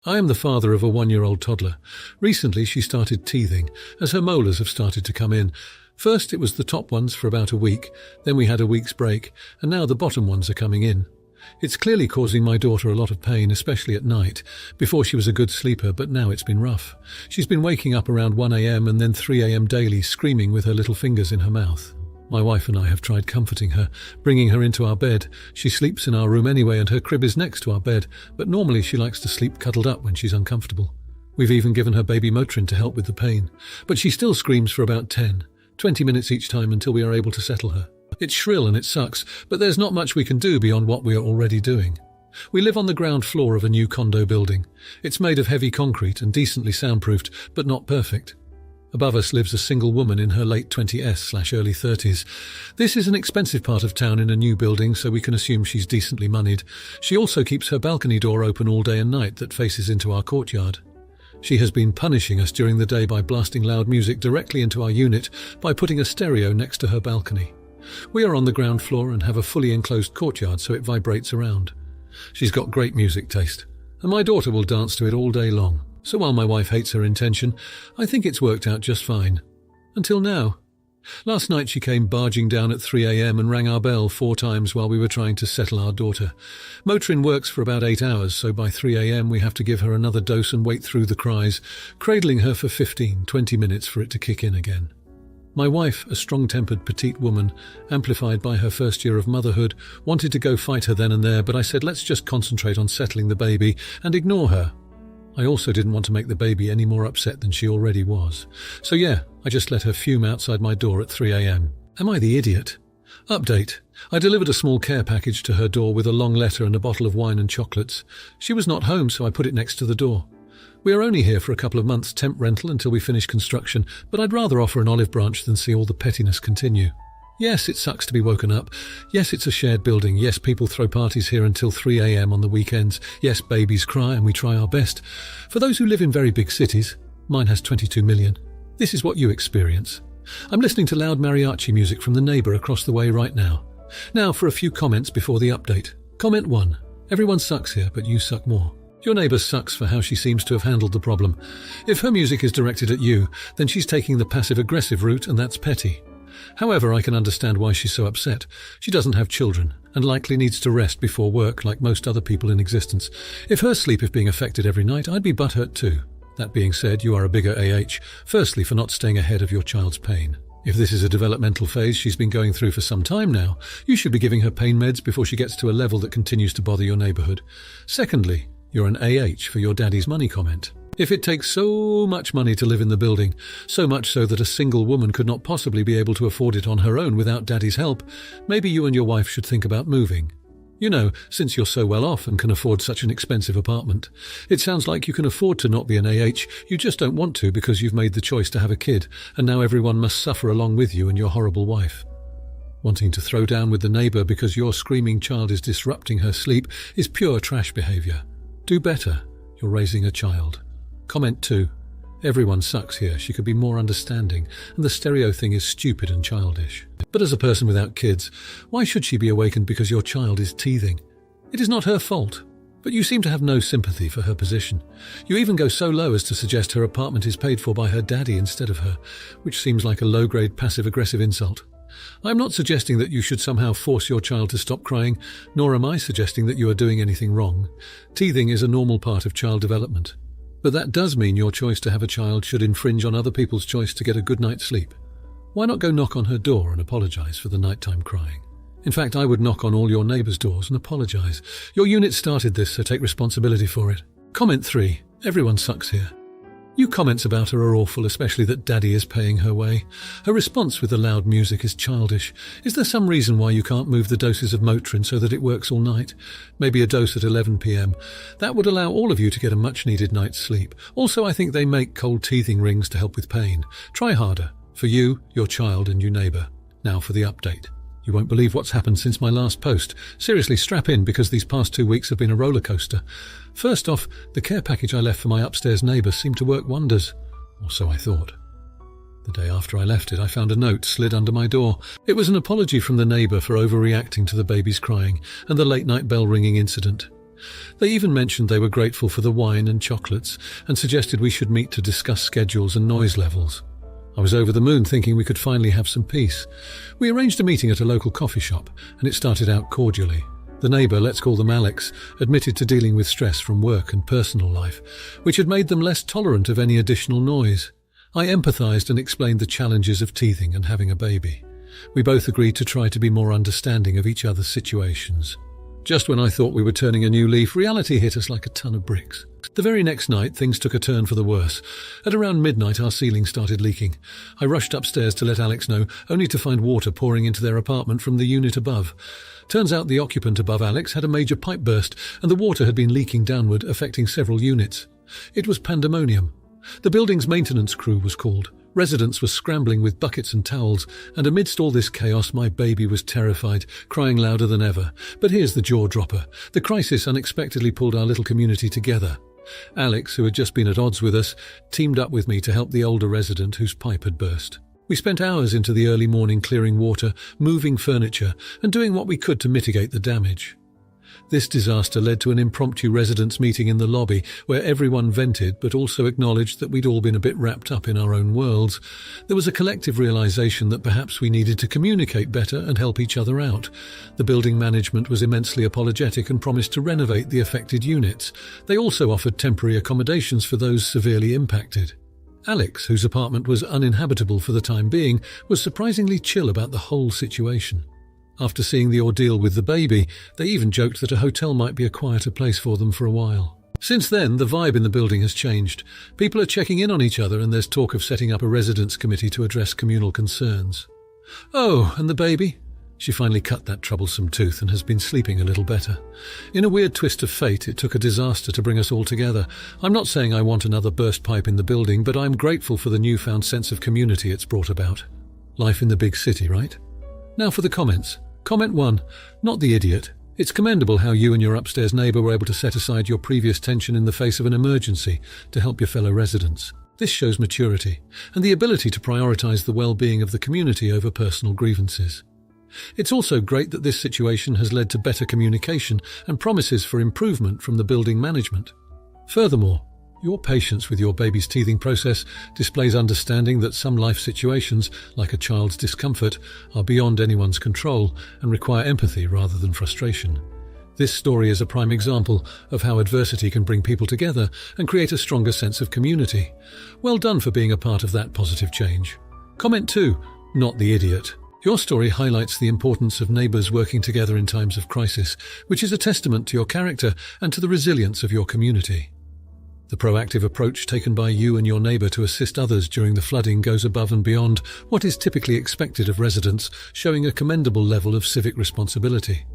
I am the father of a 1-year-old toddler. Recently she started teething, as her molars have started to come in. First it was the top ones for about a week, then we had a week's break, and now the bottom ones are coming in. It's clearly causing my daughter a lot of pain, especially at night. Before she was a good sleeper, but now it's been rough. She's been waking up around 1 a.m. and then 3 a.m. daily, screaming with her little fingers in her mouth. My wife and I have tried comforting her, bringing her into our bed. She sleeps in our room anyway and her crib is next to our bed, but normally she likes to sleep cuddled up when she's uncomfortable. We've even given her baby Motrin to help with the pain, but she still screams for about 20 minutes each time until we are able to settle her. It's shrill and it sucks, but there's not much we can do beyond what we are already doing. We live on the ground floor of a new condo building. It's made of heavy concrete and decently soundproofed, but not perfect. Above us lives a single woman in her late 20s/early 30s. This is an expensive part of town in a new building, so we can assume she's decently moneyed. She also keeps her balcony door open all day and night that faces into our courtyard. She has been punishing us during the day by blasting loud music directly into our unit by putting a stereo next to her balcony. We are on the ground floor and have a fully enclosed courtyard so it vibrates around. She's got great music taste, and my daughter will dance to it all day long. So while my wife hates her intention, I think it's worked out just fine. Until now. Last night she came barging down at 3 a.m. and rang our bell 4 times while we were trying to settle our daughter. Motrin works for about 8 hours, so by 3 a.m. we have to give her another dose and wait through the cries, cradling her for 15-20 minutes for it to kick in again. My wife, a strong-tempered petite woman, amplified by her first year of motherhood, wanted to go fight her then and there, but I said let's just concentrate on settling the baby and ignore her. I also didn't want to make the baby any more upset than she already was. So yeah, I just let her fume outside my door at 3 a.m. Am I the idiot? Update. I delivered a small care package to her door with a long letter and a bottle of wine and chocolates. She was not home, so I put it next to the door. We are only here for a couple of months temp rental until we finish construction, but I'd rather offer an olive branch than see all the pettiness continue. Yes, it sucks to be woken up. Yes, it's a shared building. Yes, people throw parties here until 3 a.m. on the weekends. Yes, babies cry and we try our best. For those who live in very big cities, mine has 22 million. This is what you experience. I'm listening to loud mariachi music from the neighbour across the way right now. Now for a few comments before the update. Comment 1. Everyone sucks here, but you suck more. Your neighbour sucks for how she seems to have handled the problem. If her music is directed at you, then she's taking the passive-aggressive route and that's petty. However, I can understand why she's so upset. She doesn't have children, and likely needs to rest before work like most other people in existence. If her sleep is being affected every night, I'd be butthurt too. That being said, you are a bigger AH, firstly for not staying ahead of your child's pain. If this is a developmental phase she's been going through for some time now, you should be giving her pain meds before she gets to a level that continues to bother your neighbourhood. Secondly, you're an AH for your daddy's money comment. If it takes so much money to live in the building, so much so that a single woman could not possibly be able to afford it on her own without daddy's help, maybe you and your wife should think about moving. You know, since you're so well off and can afford such an expensive apartment. It sounds like you can afford to not be an AH, you just don't want to because you've made the choice to have a kid, and now everyone must suffer along with you and your horrible wife. Wanting to throw down with the neighbour because your screaming child is disrupting her sleep is pure trash behaviour. Do better. You're raising a child. Comment 2. Everyone sucks here. She could be more understanding, and the stereo thing is stupid and childish. But as a person without kids, why should she be awakened because your child is teething? It is not her fault, but you seem to have no sympathy for her position. You even go so low as to suggest her apartment is paid for by her daddy instead of her, which seems like a low-grade passive-aggressive insult. I'm not suggesting that you should somehow force your child to stop crying, nor am I suggesting that you are doing anything wrong. Teething is a normal part of child development. But that does mean your choice to have a child should infringe on other people's choice to get a good night's sleep. Why not go knock on her door and apologise for the nighttime crying? In fact, I would knock on all your neighbours' doors and apologise. Your unit started this, so take responsibility for it. Comment 3. Everyone sucks here. Your comments about her are awful, especially that daddy is paying her way. Her response with the loud music is childish. Is there some reason why you can't move the doses of Motrin so that it works all night? Maybe a dose at 11 p.m. That would allow all of you to get a much-needed night's sleep. Also, I think they make cold teething rings to help with pain. Try harder. For you, your child and your neighbour. Now for the update. You won't believe what's happened since my last post. Seriously, strap in because these past 2 weeks have been a roller coaster. First off, the care package I left for my upstairs neighbour seemed to work wonders. Or so I thought. The day after I left it, I found a note slid under my door. It was an apology from the neighbour for overreacting to the baby's crying and the late-night bell-ringing incident. They even mentioned they were grateful for the wine and chocolates and suggested we should meet to discuss schedules and noise levels. I was over the moon thinking we could finally have some peace. We arranged a meeting at a local coffee shop, and it started out cordially. The neighbour, let's call them Alex, admitted to dealing with stress from work and personal life, which had made them less tolerant of any additional noise. I empathised and explained the challenges of teething and having a baby. We both agreed to try to be more understanding of each other's situations. Just when I thought we were turning a new leaf, reality hit us like a ton of bricks. The very next night, things took a turn for the worse. At around midnight, our ceiling started leaking. I rushed upstairs to let Alex know, only to find water pouring into their apartment from the unit above. Turns out the occupant above Alex had a major pipe burst, and the water had been leaking downward, affecting several units. It was pandemonium. The building's maintenance crew was called. Residents were scrambling with buckets and towels, and amidst all this chaos, my baby was terrified, crying louder than ever. But here's the jaw-dropper. The crisis unexpectedly pulled our little community together. Alex, who had just been at odds with us, teamed up with me to help the older resident whose pipe had burst. We spent hours into the early morning clearing water, moving furniture, and doing what we could to mitigate the damage. This disaster led to an impromptu residents' meeting in the lobby where everyone vented but also acknowledged that we'd all been a bit wrapped up in our own worlds. There was a collective realization that perhaps we needed to communicate better and help each other out. The building management was immensely apologetic and promised to renovate the affected units. They also offered temporary accommodations for those severely impacted. Alex, whose apartment was uninhabitable for the time being, was surprisingly chill about the whole situation. After seeing the ordeal with the baby, they even joked that a hotel might be a quieter place for them for a while. Since then, the vibe in the building has changed. People are checking in on each other, and there's talk of setting up a residents' committee to address communal concerns. Oh, and the baby? She finally cut that troublesome tooth and has been sleeping a little better. In a weird twist of fate, it took a disaster to bring us all together. I'm not saying I want another burst pipe in the building, but I'm grateful for the newfound sense of community it's brought about. Life in the big city, right? Now for the comments. Comment 1. Not the idiot. It's commendable how you and your upstairs neighbour were able to set aside your previous tension in the face of an emergency to help your fellow residents. This shows maturity and the ability to prioritise the well-being of the community over personal grievances. It's also great that this situation has led to better communication and promises for improvement from the building management. Furthermore, your patience with your baby's teething process displays understanding that some life situations, like a child's discomfort, are beyond anyone's control and require empathy rather than frustration. This story is a prime example of how adversity can bring people together and create a stronger sense of community. Well done for being a part of that positive change. Comment 2. Not the idiot. Your story highlights the importance of neighbours working together in times of crisis, which is a testament to your character and to the resilience of your community. The proactive approach taken by you and your neighbour to assist others during the flooding goes above and beyond what is typically expected of residents, showing a commendable level of civic responsibility.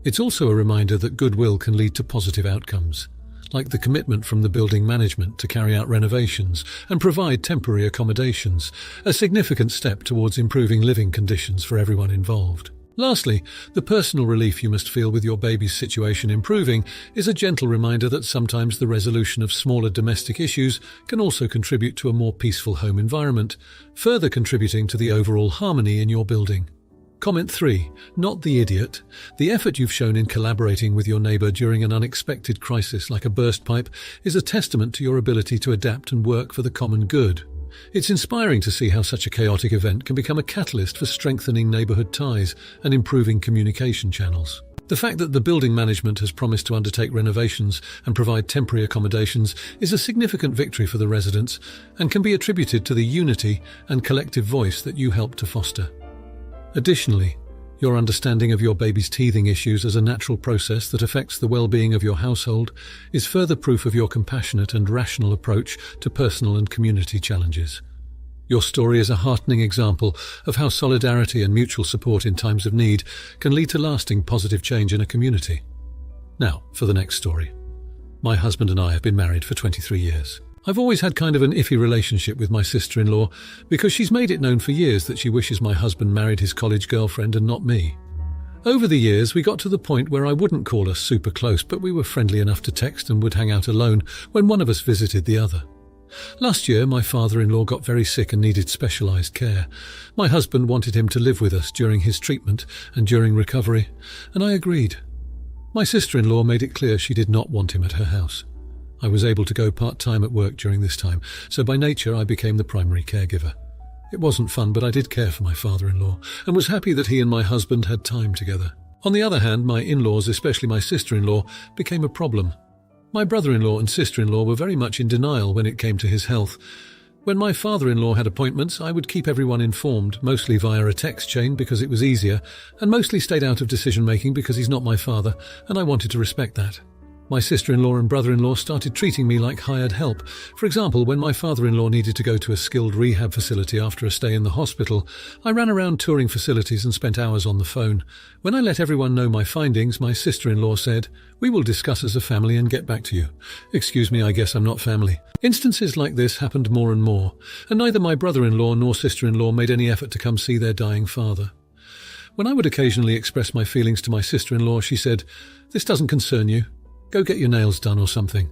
It's also a reminder that goodwill can lead to positive outcomes, like the commitment from the building management to carry out renovations and provide temporary accommodations, a significant step towards improving living conditions for everyone involved. Lastly, the personal relief you must feel with your baby's situation improving is a gentle reminder that sometimes the resolution of smaller domestic issues can also contribute to a more peaceful home environment, further contributing to the overall harmony in your building. Comment 3. Not the idiot. The effort you've shown in collaborating with your neighbour during an unexpected crisis like a burst pipe is a testament to your ability to adapt and work for the common good. It's inspiring to see how such a chaotic event can become a catalyst for strengthening neighbourhood ties and improving communication channels. The fact that the building management has promised to undertake renovations and provide temporary accommodations is a significant victory for the residents and can be attributed to the unity and collective voice that you helped to foster. Additionally, your understanding of your baby's teething issues as a natural process that affects the well-being of your household is further proof of your compassionate and rational approach to personal and community challenges. Your story is a heartening example of how solidarity and mutual support in times of need can lead to lasting positive change in a community. Now, for the next story. My husband and I have been married for 23 years. I've always had kind of an iffy relationship with my sister-in-law because she's made it known for years that she wishes my husband married his college girlfriend and not me. Over the years, we got to the point where I wouldn't call us super close, but we were friendly enough to text and would hang out alone when one of us visited the other. Last year, my father-in-law got very sick and needed specialised care. My husband wanted him to live with us during his treatment and during recovery, and I agreed. My sister-in-law made it clear she did not want him at her house. I was able to go part-time at work during this time, so by nature I became the primary caregiver. It wasn't fun, but I did care for my father-in-law and was happy that he and my husband had time together. On the other hand, my in-laws, especially my sister-in-law, became a problem. My brother-in-law and sister-in-law were very much in denial when it came to his health. When my father-in-law had appointments, I would keep everyone informed, mostly via a text chain because it was easier, and mostly stayed out of decision-making because he's not my father, and I wanted to respect that. My sister-in-law and brother-in-law started treating me like hired help. For example, when my father-in-law needed to go to a skilled rehab facility after a stay in the hospital, I ran around touring facilities and spent hours on the phone. When I let everyone know my findings, my sister-in-law said, "We will discuss as a family and get back to you." Excuse me, I guess I'm not family. Instances like this happened more and more, and neither my brother-in-law nor sister-in-law made any effort to come see their dying father. When I would occasionally express my feelings to my sister-in-law, she said, "This doesn't concern you. Go get your nails done or something."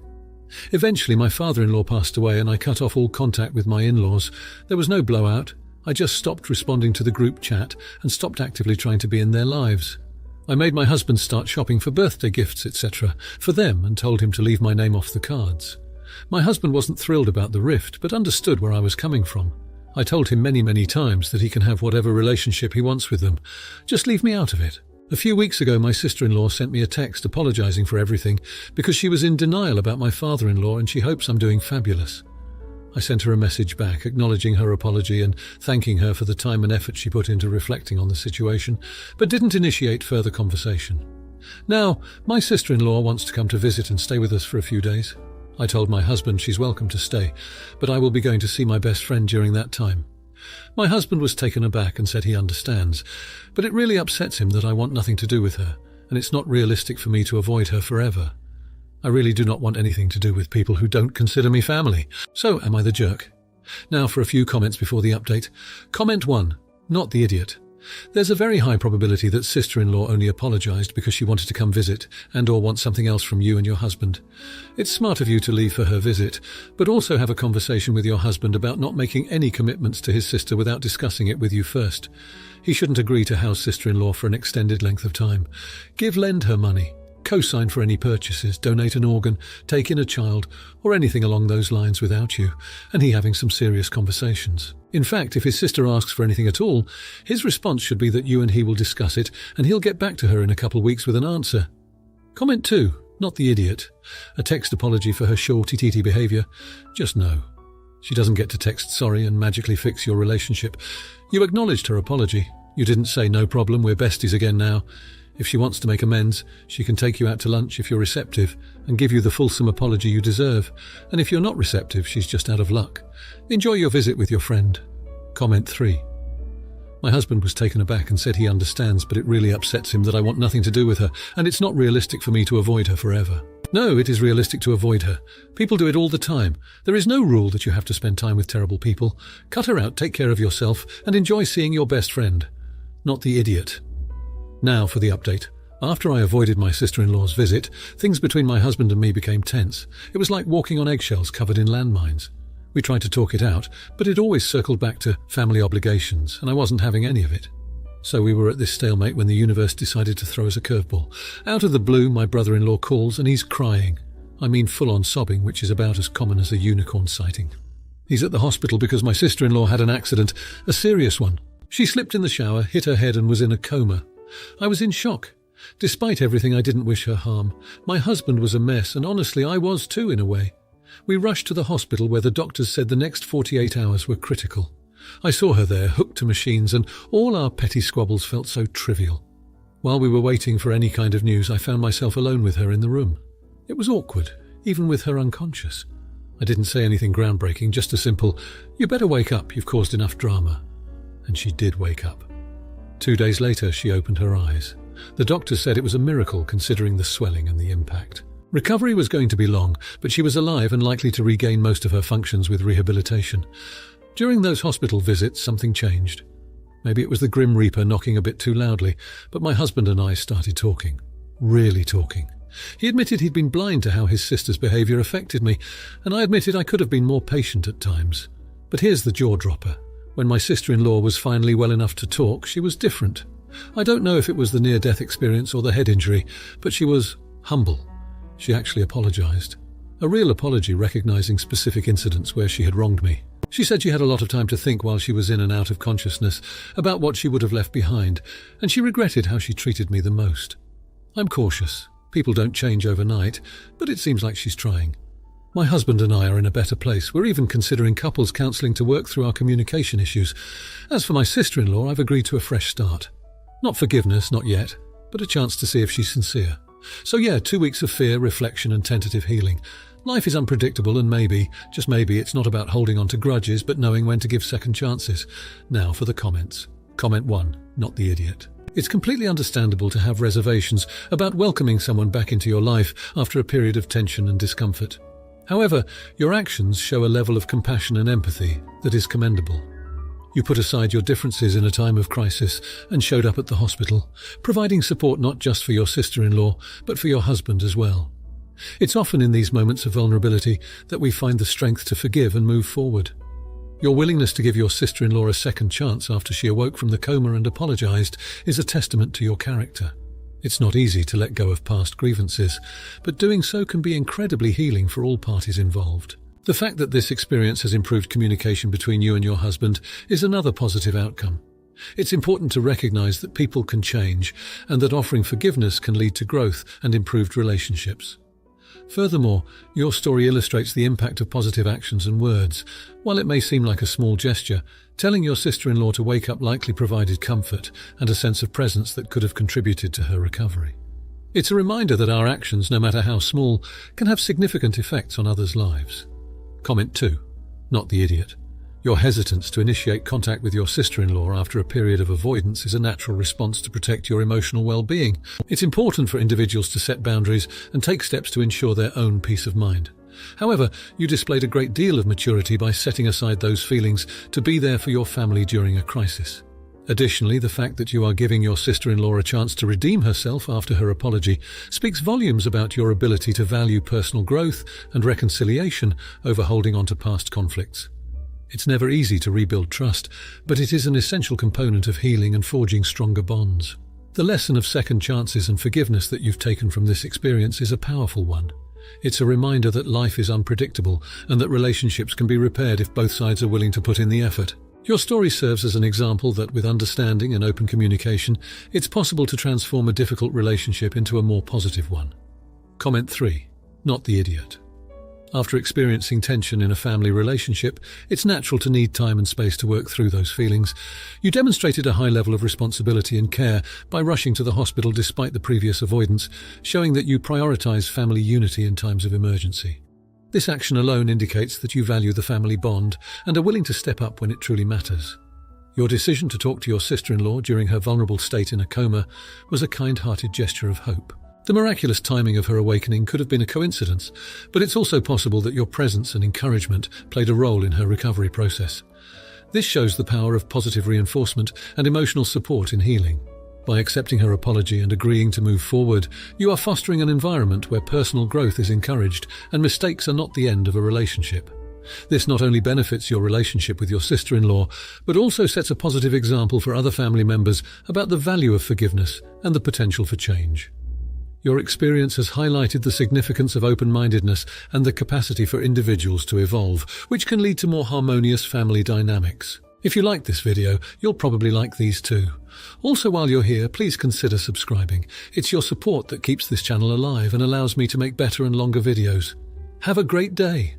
Eventually, my father-in-law passed away and I cut off all contact with my in-laws. There was no blowout. I just stopped responding to the group chat and stopped actively trying to be in their lives. I made my husband start shopping for birthday gifts, etc., for them and told him to leave my name off the cards. My husband wasn't thrilled about the rift, but understood where I was coming from. I told him many times that he can have whatever relationship he wants with them. Just leave me out of it. A few weeks ago, my sister-in-law sent me a text apologizing for everything because she was in denial about my father-in-law and she hopes I'm doing fabulous. I sent her a message back acknowledging her apology and thanking her for the time and effort she put into reflecting on the situation, but didn't initiate further conversation. Now, my sister-in-law wants to come to visit and stay with us for a few days. I told my husband she's welcome to stay, but I will be going to see my best friend during that time. My husband was taken aback and said he understands, but it really upsets him that I want nothing to do with her, and it's not realistic for me to avoid her forever. I really do not want anything to do with people who don't consider me family. So am I the jerk? Now for a few comments before the update. Comment 1. Not the idiot. There's a very high probability that sister-in-law only apologized because she wanted to come visit and or want something else from you and your husband. It's smart of you to leave for her visit, but also have a conversation with your husband about not making any commitments to his sister without discussing it with you first. He shouldn't agree to house sister-in-law for an extended length of time. Lend her money. Co-sign for any purchases, donate an organ, take in a child, or anything along those lines without you, and he having some serious conversations. In fact, if his sister asks for anything at all, his response should be that you and he will discuss it, and he'll get back to her in a couple of weeks with an answer. Comment 2. Not the idiot. A text apology for her shorty-teety behaviour. Just no. She doesn't get to text sorry and magically fix your relationship. You acknowledged her apology. You didn't say no problem, we're besties again now. If she wants to make amends, she can take you out to lunch if you're receptive and give you the fulsome apology you deserve. And if you're not receptive, she's just out of luck. Enjoy your visit with your friend. Comment 3. My husband was taken aback and said he understands, but it really upsets him that I want nothing to do with her, and it's not realistic for me to avoid her forever. No, it is realistic to avoid her. People do it all the time. There is no rule that you have to spend time with terrible people. Cut her out, take care of yourself, and enjoy seeing your best friend. Not the idiot. Now for the update. After I avoided my sister-in-law's visit, things between my husband and me became tense. It was like walking on eggshells covered in landmines. We tried to talk it out, but it always circled back to family obligations, and I wasn't having any of it. So we were at this stalemate when the universe decided to throw us a curveball. Out of the blue, my brother-in-law calls and he's crying. I mean full-on sobbing, which is about as common as a unicorn sighting. He's at the hospital because my sister-in-law had an accident, a serious one. She slipped in the shower, hit her head and was in a coma. I was in shock. Despite everything, I didn't wish her harm. My husband was a mess, and honestly, I was too in a way. We rushed to the hospital where the doctors said the next 48 hours were critical. I saw her there, hooked to machines, and all our petty squabbles felt so trivial. While we were waiting for any kind of news, I found myself alone with her in the room. It was awkward, even with her unconscious. I didn't say anything groundbreaking, just a simple, "You better wake up, you've caused enough drama." And she did wake up. 2 days later, she opened her eyes. The doctor said it was a miracle considering the swelling and the impact. Recovery was going to be long, but she was alive and likely to regain most of her functions with rehabilitation. During those hospital visits, something changed. Maybe it was the Grim Reaper knocking a bit too loudly, but my husband and I started talking. Really talking. He admitted he'd been blind to how his sister's behaviour affected me, and I admitted I could have been more patient at times. But here's the jaw-dropper. When my sister-in-law was finally well enough to talk, she was different. I don't know if it was the near-death experience or the head injury, but she was humble. She actually apologized. A real apology recognizing specific incidents where she had wronged me. She said she had a lot of time to think while she was in and out of consciousness about what she would have left behind, and she regretted how she treated me the most. I'm cautious. People don't change overnight, but it seems like she's trying. My husband and I are in a better place. We're even considering couples counselling to work through our communication issues. As for my sister-in-law, I've agreed to a fresh start. Not forgiveness, not yet, but a chance to see if she's sincere. So yeah, 2 weeks of fear, reflection and tentative healing. Life is unpredictable and maybe, just maybe, it's not about holding on to grudges but knowing when to give second chances. Now for the comments. Comment 1. Not the idiot. It's completely understandable to have reservations about welcoming someone back into your life after a period of tension and discomfort. However, your actions show a level of compassion and empathy that is commendable. You put aside your differences in a time of crisis and showed up at the hospital, providing support not just for your sister-in-law, but for your husband as well. It's often in these moments of vulnerability that we find the strength to forgive and move forward. Your willingness to give your sister-in-law a second chance after she awoke from the coma and apologized is a testament to your character. It's not easy to let go of past grievances, but doing so can be incredibly healing for all parties involved. The fact that this experience has improved communication between you and your husband is another positive outcome. It's important to recognize that people can change and that offering forgiveness can lead to growth and improved relationships. Furthermore, your story illustrates the impact of positive actions and words. While it may seem like a small gesture, telling your sister-in-law to wake up likely provided comfort and a sense of presence that could have contributed to her recovery. It's a reminder that our actions, no matter how small, can have significant effects on others' lives. Comment 2. Not the idiot. Your hesitance to initiate contact with your sister-in-law after a period of avoidance is a natural response to protect your emotional well-being. It's important for individuals to set boundaries and take steps to ensure their own peace of mind. However, you displayed a great deal of maturity by setting aside those feelings to be there for your family during a crisis. Additionally, the fact that you are giving your sister-in-law a chance to redeem herself after her apology speaks volumes about your ability to value personal growth and reconciliation over holding on to past conflicts. It's never easy to rebuild trust, but it is an essential component of healing and forging stronger bonds. The lesson of second chances and forgiveness that you've taken from this experience is a powerful one. It's a reminder that life is unpredictable and that relationships can be repaired if both sides are willing to put in the effort. Your story serves as an example that with understanding and open communication, it's possible to transform a difficult relationship into a more positive one. Comment 3. Not the idiot. After experiencing tension in a family relationship, it's natural to need time and space to work through those feelings. You demonstrated a high level of responsibility and care by rushing to the hospital despite the previous avoidance, showing that you prioritize family unity in times of emergency. This action alone indicates that you value the family bond and are willing to step up when it truly matters. Your decision to talk to your sister-in-law during her vulnerable state in a coma was a kind-hearted gesture of hope. The miraculous timing of her awakening could have been a coincidence, but it's also possible that your presence and encouragement played a role in her recovery process. This shows the power of positive reinforcement and emotional support in healing. By accepting her apology and agreeing to move forward, you are fostering an environment where personal growth is encouraged and mistakes are not the end of a relationship. This not only benefits your relationship with your sister-in-law, but also sets a positive example for other family members about the value of forgiveness and the potential for change. Your experience has highlighted the significance of open-mindedness and the capacity for individuals to evolve, which can lead to more harmonious family dynamics. If you liked this video, you'll probably like these too. Also, while you're here, please consider subscribing. It's your support that keeps this channel alive and allows me to make better and longer videos. Have a great day.